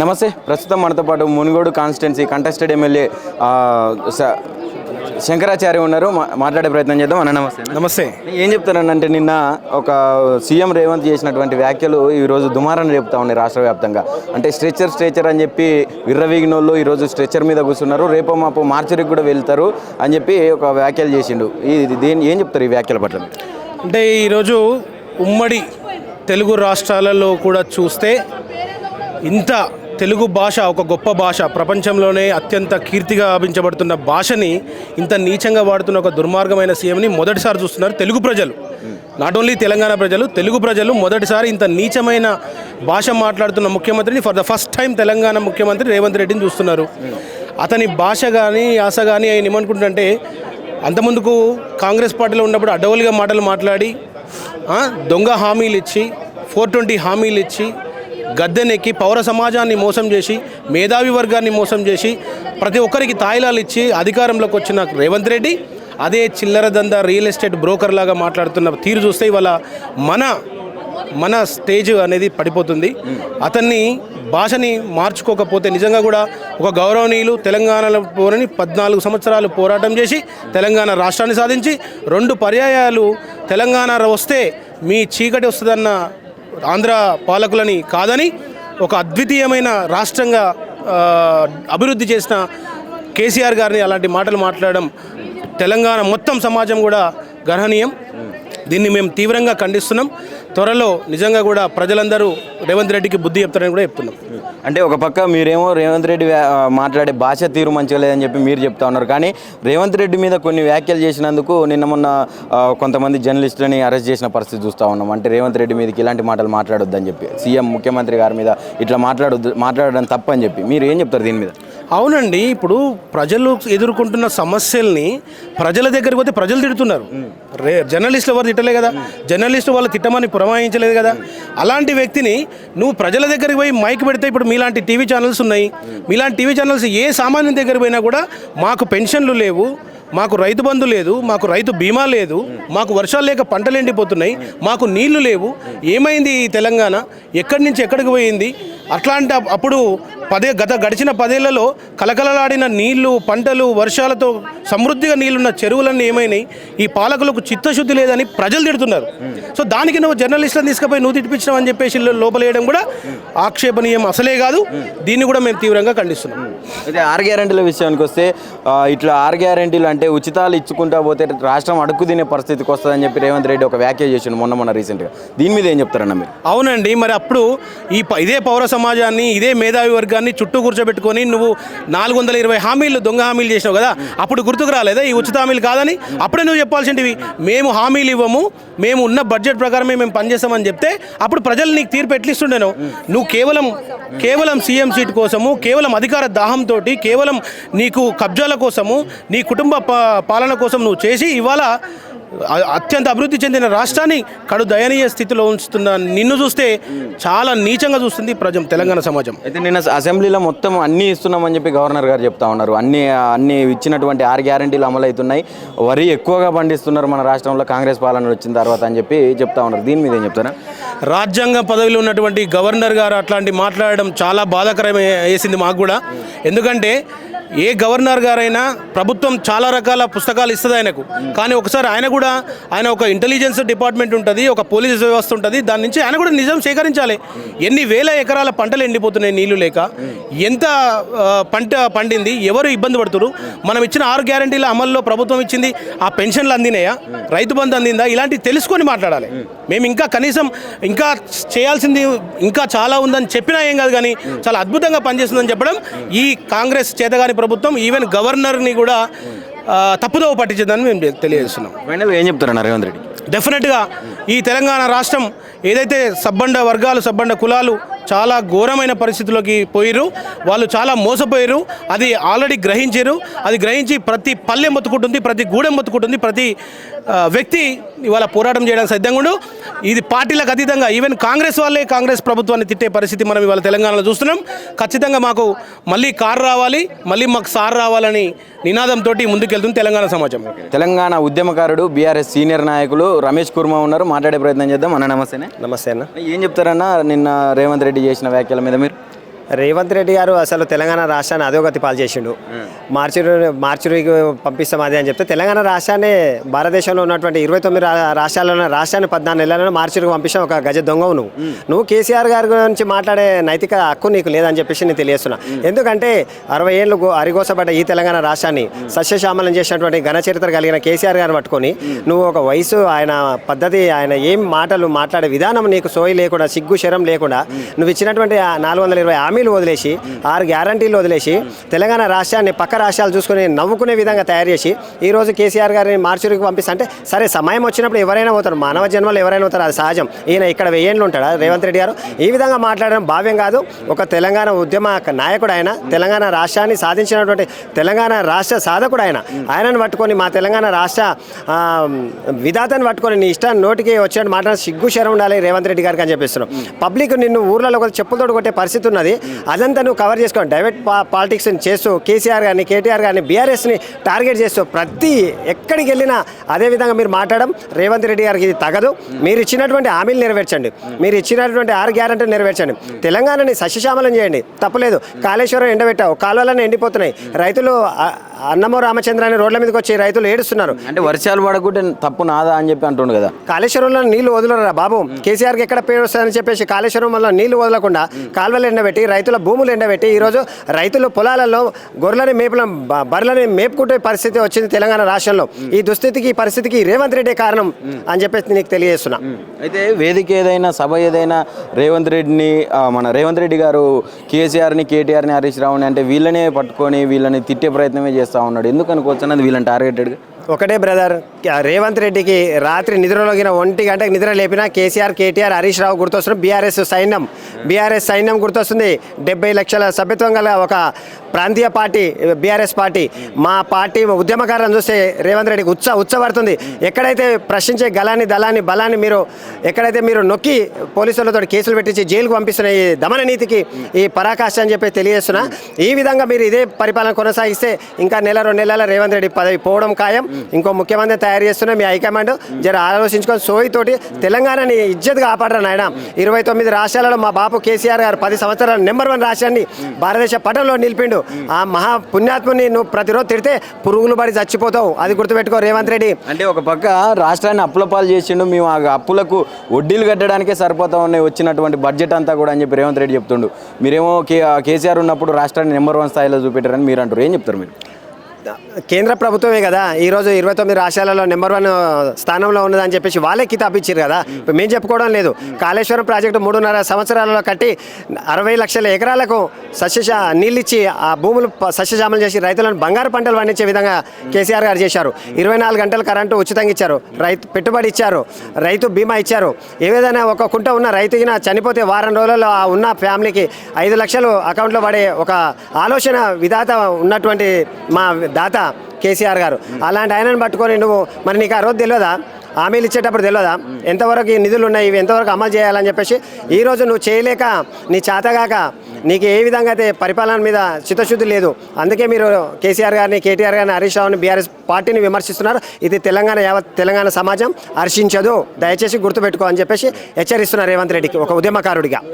నమస్తే. ప్రస్తుతం మనతో పాటు Munugode constituency contested MLA Shankaracharya ఉన్నారు. మాట్లాడే ప్రయత్నం చేద్దాం. అన్న నమస్తే. నమస్తే. ఏం చెప్తారనంటే నిన్న ఒక సీఎం రేవంత్ చేసినటువంటి వ్యాఖ్యలు ఈరోజు దుమారాన్ని రేపుతా ఉన్నాయి రాష్ట్ర వ్యాప్తంగా. అంటే స్ట్రెచర్ అని చెప్పి విర్రవీగినోళ్ళు ఈరోజు స్ట్రెచర్ మీద కూర్చున్నారు, రేపో మాపో మార్చరికి కూడా వెళ్తారు అని చెప్పి ఒక వ్యాఖ్యలు చేసిండు. ఏం చెప్తారు ఈ వ్యాఖ్యల పట్ల? అంటే ఈరోజు ఉమ్మడి తెలుగు రాష్ట్రాలలో కూడా చూస్తే ఇంత తెలుగు భాష ఒక గొప్ప భాష, ప్రపంచంలోనే అత్యంత కీర్తిగా భావించబడుతున్న భాషని ఇంత నీచంగా వాడుతున్న ఒక దుర్మార్గమైన సీఎంని మొదటిసారి చూస్తున్నారు తెలుగు ప్రజలు. నాట్ ఓన్లీ తెలంగాణ ప్రజలు, తెలుగు ప్రజలు మొదటిసారి ఇంత నీచమైన భాష మాట్లాడుతున్న ముఖ్యమంత్రిని for the first time Telangana ముఖ్యమంత్రి రేవంత్ రెడ్డిని చూస్తున్నారు. అతని భాష కానీ యాస కానీ ఆయన ఏమనుకుంటుంటే, అంతకుముందుకు కాంగ్రెస్ పార్టీలో ఉన్నప్పుడు అడ్డగోలుగా మాటలు మాట్లాడి దొంగ హామీలు ఇచ్చి 420 హామీలు ఇచ్చి గద్దెనెక్కి పౌర సమాజాన్ని మోసం చేసి మేధావి వర్గాన్ని మోసం చేసి ప్రతి ఒక్కరికి తాయిలాలు ఇచ్చి అధికారంలోకి వచ్చిన రేవంత్ రెడ్డి అదే చిల్లర దందా రియల్ ఎస్టేట్ బ్రోకర్ లాగా మాట్లాడుతున్న తీరు చూస్తే ఇవాళ మన స్టేజ్ అనేది పడిపోతుంది. అతన్ని భాషని మార్చుకోకపోతే నిజంగా కూడా ఒక గౌరవనీయులు తెలంగాణలో 14 సంవత్సరాలు పోరాటం చేసి తెలంగాణ రాష్ట్రాన్ని సాధించి 2 పర్యాయాలు తెలంగాణ వస్తే మీ చీకటి వస్తుందన్న ఆంధ్ర పాలకులని కాదని ఒక అద్వితీయమైన రాష్ట్రంగా అభివృద్ధి చేసిన కేసీఆర్ గారిని అలాంటి మాటలు మాట్లాడడం తెలంగాణ మొత్తం సమాజం కూడా గర్హనీయం. దీన్ని మేము తీవ్రంగా ఖండిస్తున్నాం. త్వరలో నిజంగా కూడా ప్రజలందరూ రేవంత్ రెడ్డికి బుద్ధి చెప్తారని కూడా చెప్తున్నాం. అంటే ఒక పక్క మీరేమో రేవంత్ రెడ్డి మాట్లాడే భాష తీరు మంచిగా లేదని చెప్పి మీరు చెప్తా ఉన్నారు, కానీ రేవంత్ రెడ్డి మీద కొన్ని వ్యాఖ్యలు చేసినందుకు నిన్న మొన్న కొంతమంది జర్నలిస్టులని అరెస్ట్ చేసిన పరిస్థితి చూస్తూ ఉన్నాం. అంటే రేవంత్ రెడ్డి మీదకి ఇలాంటి మాటలు మాట్లాడొద్దని చెప్పి, సీఎం ముఖ్యమంత్రి గారి మీద ఇట్లా మాట్లాడడం తప్పని చెప్పి మీరు ఏం చెప్తారు దీని మీద? అవునండి, ఇప్పుడు ప్రజలు ఎదుర్కొంటున్న సమస్యల్ని ప్రజల దగ్గరికి పోతే ప్రజలు తిడుతున్నారు. జర్నలిస్టులు ఎవరు తిట్టలే కదా, జర్నలిస్టు వాళ్ళు తిట్టమని పురమాయించలేదు కదా. అలాంటి వ్యక్తిని నువ్వు ప్రజల దగ్గరికి పోయి మైక్ పెడితే, ఇప్పుడు మీలాంటి టీవీ ఛానల్స్ ఉన్నాయి, మీలాంటి టీవీ ఛానల్స్ ఏ సామాన్యుని దగ్గరికి పోయినా కూడా మాకు పెన్షన్లు లేవు, మాకు రైతు బంధు లేదు, మాకు రైతు బీమా లేదు, మాకు వర్షాలు లేక పంటలు ఎండిపోతున్నాయి, మాకు నీళ్లు లేవు, ఏమైంది ఈ తెలంగాణ, ఎక్కడి నుంచి ఎక్కడికి పోయింది, అట్లాంటి అప్పుడు గడిచిన 10 ఏళ్లలో కలకలలాడిన నీళ్లు, పంటలు, వర్షాలతో సమృద్ధిగా నీళ్లున్న చెరువులన్నీ ఏమైనాయి, ఈ పాలకులకు చిత్తశుద్ధి లేదని ప్రజలు తిడుతున్నారు. సో దానికి నువ్వు జర్నలిస్టులను తీసుకుపోయి నువ్వు తిట్టిపించడం అని చెప్పేసి లోపలేయడం కూడా ఆక్షేపణీయం అసలే కాదు. దీన్ని కూడా మేము తీవ్రంగా ఖండిస్తున్నాం. అయితే 6 గ్యారెంటీల విషయానికి వస్తే, ఇట్లా 6 గ్యారెంటీలు అంటే ఉచితాలు ఇచ్చుకుంటా పోతే రాష్ట్రం అడుక్కు తినే పరిస్థితికి వస్తుందని చెప్పి రేవంత్ రెడ్డి ఒక వ్యాఖ్య చేసిండు మొన్న రీసెంట్గా. దీని మీద ఏం చెప్తారన్న మీరు? అవునండి, మరి అప్పుడు ఇదే పౌర సమాజాన్ని, ఇదే మేధావి వర్గాన్ని చుట్టూ కూర్చోబెట్టుకొని నువ్వు 420 హామీలు దొంగ హామీలు చేసినావు కదా, అప్పుడు గుర్తుకు రాలేదా ఈ ఉచిత హామీలు కాదని? అప్పుడే నువ్వు చెప్పాల్సింటివి, మేము హామీలు ఇవ్వము, మేము ఉన్న బడ్జెట్ ప్రకారమే మేము పనిచేస్తామని చెప్తే అప్పుడు ప్రజలు నీకు తీర్పు ఎట్లిస్తుండేను. నువ్వు కేవలం సీఎం సీట్ కోసము, కేవలం అధికార దాహంతో, కేవలం నీకు కబ్జాల కోసము, నీ కుటుంబ పాలన కోసం నువ్వు చేసి ఇవాళ అత్యంత అభివృద్ధి చెందిన రాష్ట్రాన్ని కడు దయనీయ స్థితిలో ఉంచుతున్న నిన్ను చూస్తే చాలా నీచంగా చూస్తుంది తెలంగాణ సమాజం. అయితే నిన్న అసెంబ్లీలో మొత్తం అన్నీ ఇస్తున్నామని చెప్పి గవర్నర్ గారు చెప్తా ఉన్నారు. అన్ని ఇచ్చినటువంటి 6 గ్యారెంటీలు అమలు అవుతున్నాయి, వరి ఎక్కువగా పండిస్తున్నారు మన రాష్ట్రంలో కాంగ్రెస్ పాలన వచ్చిన తర్వాత అని చెప్పి చెప్తా ఉన్నారు. దీని మీద ఏం చెప్తారా? రాజ్యాంగ పదవిలో ఉన్నటువంటి గవర్నర్ గారు అట్లాంటి మాట్లాడడం చాలా బాధాకరమే వేసింది మాకు కూడా. ఎందుకంటే ఏ గవర్నర్ గారైనా ప్రభుత్వం చాలా రకాల పుస్తకాలు ఇస్తుంది ఆయనకు, కానీ ఒకసారి ఆయన ఒక ఇంటెలిజెన్స్ డిపార్ట్మెంట్ ఉంటుంది, ఒక పోలీస్ వ్యవస్థ ఉంటుంది, దాని నుంచి ఆయన కూడా నిజం సేకరించాలి. ఎన్ని వేల ఎకరాల పంటలు ఎండిపోతున్నాయి నీళ్లు లేక, ఎంత పంట పండింది, ఎవరు ఇబ్బంది పడుతున్నారు, మనం ఇచ్చిన 6 గ్యారెంటీల అమల్లో ప్రభుత్వం ఇచ్చింది ఆ పెన్షన్లు అందినాయా, రైతు బంధు అందిందా, ఇలాంటివి తెలుసుకొని మాట్లాడాలి. మేము ఇంకా కనీసం ఇంకా చేయాల్సింది ఇంకా చాలా ఉందని చెప్పినా ఏం కాదు, కానీ చాలా అద్భుతంగా పనిచేస్తుందని చెప్పడం ఈ కాంగ్రెస్ చేతగాని ప్రభుత్వం ఈవెన్ గవర్నర్ని కూడా తప్పుదోవ పట్టించిందని మేము తెలియజేస్తున్నాం. ఫైనల్గా ఏం చెప్తారన్న రేవంత్ రెడ్డి? డెఫినెట్గా ఈ తెలంగాణ రాష్ట్రం ఏదైతే సబ్బండ వర్గాలు, సబ్బండ కులాలు చాలా ఘోరమైన పరిస్థితుల్లోకి పోయిరు, వాళ్ళు చాలా మోసపోయారు, అది ఆల్రెడీ గ్రహించారు. అది గ్రహించి ప్రతి పల్లెం బతుకుంటుంది, ప్రతి గూడెం బతుకుంటుంది, ప్రతి వ్యక్తి ఇవాళ పోరాటం చేయడానికి సిద్ధంగా ఉండు. ఇది పార్టీలకు అతీతంగా ఈవెన్ కాంగ్రెస్ వాళ్ళే కాంగ్రెస్ ప్రభుత్వాన్ని తిట్టే పరిస్థితి మనం ఇవాళ తెలంగాణలో చూస్తున్నాం. ఖచ్చితంగా మాకు మళ్ళీ కారు రావాలి, మళ్ళీ మాకు సార్ రావాలని నినాదంతో ముందుకెళ్తుంది తెలంగాణ సమాజం. తెలంగాణ ఉద్యమకారుడు బీఆర్ఎస్ సీనియర్ నాయకులు రమేష్ కుర్మా ఉన్నారు, మాట్లాడే ప్రయత్నం చేద్దాం. అన్న నమస్తేనే. నమస్తే అన్న. ఏం చెప్తారన్న నిన్న రేవంత్ రెడ్డి చేసిన వ్యాఖ్యల మీద మీరు? రేవంత్ రెడ్డి గారు అసలు తెలంగాణ రాష్ట్రాన్ని అధోగతి పాలు చేసిండు. మార్చురికి పంపిస్తాం అది అని చెప్తే తెలంగాణ రాష్ట్రాన్ని భారతదేశంలో ఉన్నటువంటి 29 రాష్ట్రాల్లో రాష్ట్రాన్ని 14 నెలలను మార్చురికి పంపిస్తాం. ఒక గజ దొంగవు నువ్వు కేసీఆర్ గారి గురించి మాట్లాడే నైతిక హక్కు నీకు లేదని చెప్పేసి నేను తెలియజేస్తున్నా. ఎందుకంటే 60 ఏళ్ళు అరిగోసపడ్డ ఈ తెలంగాణ రాష్ట్రాన్ని సస్యశ్యామలం చేసినటువంటి ఘన చరిత్ర కలిగిన కేసీఆర్ గారిని పట్టుకొని నువ్వు ఒక వయసు, ఆయన పద్ధతి, ఆయన ఏం మాటలు మాట్లాడే విధానం నీకు సోయి లేకుండా, సిగ్గు శరం లేకుండా నువ్వు ఇచ్చినటువంటి 420 హామీలు వదిలేసి 6 గ్యారంటీలు వదిలేసి తెలంగాణ రాష్ట్రాన్ని పక్క రాష్ట్రాలు చూసుకుని నవ్వుకునే విధంగా తయారు చేసి ఈరోజు కేసీఆర్ గారిని మార్చురికి పంపిస్తే సరే సమయం వచ్చినప్పుడు ఎవరైనా పోతారు, మానవ జన్మలు ఎవరైనా పోతారు, అది సహజం. ఈయన ఇక్కడ 1000 ఏళ్ళు ఉంటాడా రేవంత్ రెడ్డి గారు? ఈ విధంగా మాట్లాడడం భావ్యం కాదు. ఒక తెలంగాణ ఉద్యమ నాయకుడు ఆయన, తెలంగాణ రాష్ట్రాన్ని సాధించినటువంటి తెలంగాణ రాష్ట్ర సాధకుడు ఆయనను పట్టుకొని మా తెలంగాణ రాష్ట్ర విధాతని పట్టుకొని నీ ఇష్టాన్ని నోటికి వచ్చినట్టు మాట్లాడిన సిగ్గు శరం ఉండాలి రేవంత్ రెడ్డి గారికి అని చెప్పిస్తున్నావు. పబ్లిక్ నిన్ను ఊర్లలో ఒక చెప్పులతోటి కొట్టే పరిస్థితి ఉన్నది. అదంతా నువ్వు కవర్ చేసుకోండి. డైవర్ట్ పాలిటిక్స్ చేస్తూ కేసీఆర్ గారిని, కేటీఆర్ గారిని, బీఆర్ఎస్ని టార్గెట్ చేస్తూ ప్రతి ఎక్కడికి వెళ్ళినా అదేవిధంగా మీరు మాట్లాడడం రేవంత్ రెడ్డి గారికి ఇది తగదు. మీరు ఇచ్చినటువంటి హామీలు నెరవేర్చండి, మీరు ఇచ్చినటువంటి 6 గ్యారంటీలు నెరవేర్చండి, తెలంగాణని సస్యశ్యామలం చేయండి, తప్పలేదు. కాళేశ్వరం ఎండబెట్టావు, కాలువలన్నీ ఎండిపోతున్నాయి, రైతులు అన్నమో రామచంద్రాన్ని రోడ్ల మీదకి వచ్చి రైతులు ఏడుస్తున్నారు. అంటే వర్షాలు పడకుంటే తప్పు నాదా అని చెప్పి అంటుండు కదా. కాళేశ్వరంలో నీళ్లు వదలరా బాబు, కేసీఆర్కి ఎక్కడ పేరు వస్తుందని చెప్పేసి కాళేశ్వరంలో నీళ్లు వదలకుండా కాలువలు ఎండబెట్టి రైతుల భూములు ఎండబెట్టి ఈరోజు రైతులు పొలాలలో గొర్రెలని బర్రెలని మేపుకుంటే పరిస్థితి వచ్చింది తెలంగాణ రాష్ట్రంలో. ఈ దుస్థితికి, ఈ పరిస్థితికి రేవంత్ రెడ్డి కారణం అని చెప్పేసి నీకు తెలియజేస్తున్నా. అయితే వేదిక ఏదైనా, సభ ఏదైనా మన రేవంత్ రెడ్డి గారు కేసీఆర్ని, కేటీఆర్ని, హరీష్ రావుని అంటే వీళ్ళనే పట్టుకొని వీళ్ళని తిట్టే ప్రయత్నమే చేస్తూ ఉన్నాడు. ఎందుకు అనుకోవచ్చున్నది వీళ్ళని టార్గెటెడ్గా? ఒకటే బ్రదర్, రేవంత్ రెడ్డికి రాత్రి నిద్రలోగిన 1 గంటకి నిద్ర లేపినా కేసీఆర్, కేటీఆర్, హరీష్ రావు గుర్తొస్తుంది. బీఆర్ఎస్ సైన్యం గుర్తొస్తుంది. 70 లక్షల సభ్యత్వం గల ఒక ప్రాంతీయ పార్టీ బీఆర్ఎస్ పార్టీ. మా పార్టీ ఉద్యమకారులను చూస్తే రేవంత్ రెడ్డికి ఉచ్చబడుతుంది. ఎక్కడైతే ప్రశ్నించే బలాన్ని ఎక్కడైతే మీరు నొక్కి పోలీసులతో కేసులు పెట్టించి జైలుకు పంపిస్తున్న ఈ దమన నీతికి ఈ పరాకాష్ట అని చెప్పి తెలియజేస్తున్నా. ఈ విధంగా మీరు ఇదే పరిపాలన కొనసాగిస్తే ఇంకా 1-2 నెలల రేవంత్ రెడ్డి పదవి పోవడం ఖాయం. ఇంకో ముఖ్యమంత్రి తయారు చేస్తున్న మీ హైకమాండ్ జర ఆలోచించుకొని సోయితోటి తెలంగాణని ఇజ్జత్గా కాపాడరు నాయన. 29 రాష్ట్రాలలో మా బాపు కేసీఆర్ గారు 10 సంవత్సరాలు #1 రాష్ట్రాన్ని భారతదేశ పటంలో నిలిపిండు. ఆ మహా పుణ్యాత్ముని నువ్వు ప్రతిరోజు తిడితే పురుగులు పడి చచ్చిపోతావు, అది గుర్తుపెట్టుకో రేవంత్ రెడ్డి. అంటే ఒక పక్క రాష్ట్రాన్ని అప్పుల పాలు చేసిండు, మేము ఆ అప్పులకు వడ్డీలు కట్టడానికే సరిపోతా ఉన్నాయి వచ్చినటువంటి బడ్జెట్ అంతా కూడా అని చెప్పి రేవంత్ రెడ్డి చెప్తుండు. మీరేమో కేసీఆర్ ఉన్నప్పుడు రాష్ట్రాన్ని #1 స్థాయిలో చూపెట్టారని మీరు అంటారు. ఏం చెప్తారు మీరు? కేంద్ర ప్రభుత్వమే కదా ఈరోజు 29 రాష్ట్రాలలో #1 స్థానంలో ఉన్నదని చెప్పేసి వాళ్ళే కితాబ్ ఇచ్చారు కదా. ఇప్పుడు మేము చెప్పుకోవడం లేదు. కాళేశ్వరం ప్రాజెక్టు 3.5 సంవత్సరాలలో కట్టి 60 లక్షల ఎకరాలకు నీళ్ళిచ్చి ఆ భూములు సస్యశ్యామలం చేసి రైతులను బంగారు పంటలు పండించే విధంగా కేసీఆర్ గారు చేశారు. 24 గంటల కరెంటు ఉచితంగా ఇచ్చారు, పెట్టుబడి ఇచ్చారు, రైతు బీమా ఇచ్చారు. ఏదైనా ఒక కుంట ఉన్న రైతుకినా చనిపోతే వారం రోజుల్లో ఆ ఉన్న ఫ్యామిలీకి 5 లక్షలు అకౌంట్లో పడే ఒక ఆలోచన విధాత ఉన్నటువంటి మా దాత కేసీఆర్ గారు. అలాంటి ఆయనను పట్టుకొని నువ్వు మరి నీకు ఆ రోజు తెలియదా, హామీలు ఇచ్చేటప్పుడు తెలియదా ఎంతవరకు ఈ నిధులు ఉన్నాయి, ఇవి ఎంతవరకు అమలు చేయాలని చెప్పేసి ఈరోజు నువ్వు చేయలేక, నీ చేతగాక, నీకు ఏ విధంగా అయితే పరిపాలన మీద చిత్తశుద్ధి లేదు. అందుకే మీరు కేసీఆర్ గారిని, కేటీఆర్ గారిని, హరీష్ రావుని, బీఆర్ఎస్ పార్టీని విమర్శిస్తున్నారు. ఇది యావత్ తెలంగాణ సమాజం హర్షించదు, దయచేసి గుర్తుపెట్టుకో అని చెప్పేసి హెచ్చరిస్తున్నారు రేవంత్ రెడ్డికి ఒక ఉద్యమకారుడిగా.